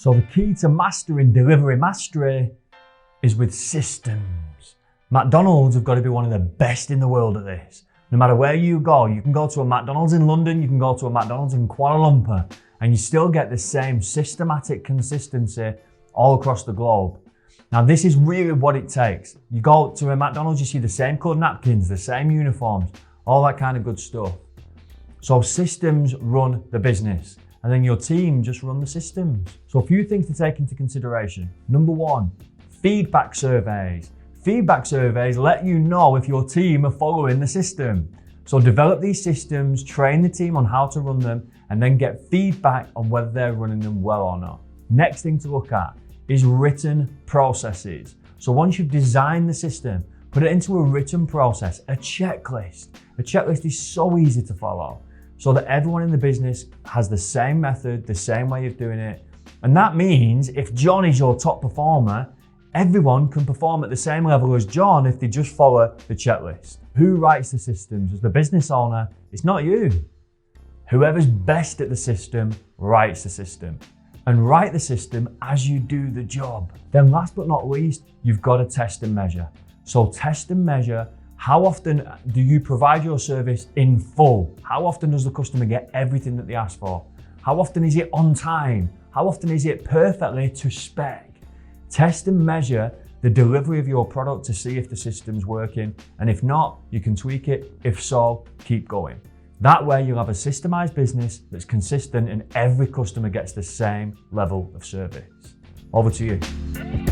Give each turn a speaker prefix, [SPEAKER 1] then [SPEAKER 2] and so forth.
[SPEAKER 1] So the key to mastering delivery mastery is with systems. McDonald's have got to be one of the best in the world at this. No matter where you can go to a McDonald's in London, you can go to a McDonald's in Kuala Lumpur, and you still get the same systematic consistency all across the globe. Now, this is really what it takes. You go to a McDonald's, you see the same coloured napkins, the same uniforms, all that kind of good stuff. So systems run the business, and then your team just run the systems. So a few things to take into consideration. Number one, feedback surveys. Feedback surveys let you know if your team are following the system. So develop these systems, train the team on how to run them, and then get feedback on whether they're running them well or not. Next thing to look at is written processes. So once you've designed the system, put it into a written process, a checklist. A checklist is so easy to follow so that everyone in the business has the same method, the same way of doing it. And that means if John is your top performer, everyone can perform at the same level as John if they just follow the checklist. Who writes the systems? As the business owner, it's not you. Whoever's best at the system writes the system. And write the system as you do the job. Then last but not least, you've got to test and measure. So test and measure. How often do you provide your service in full? How often does the customer get everything that they ask for? How often is it on time? How often is it perfectly to spec? Test and measure the delivery of your product to see if the system's working. And if not, you can tweak it. If so, keep going. That way you'll have a systemized business that's consistent and every customer gets the same level of service. Over to you.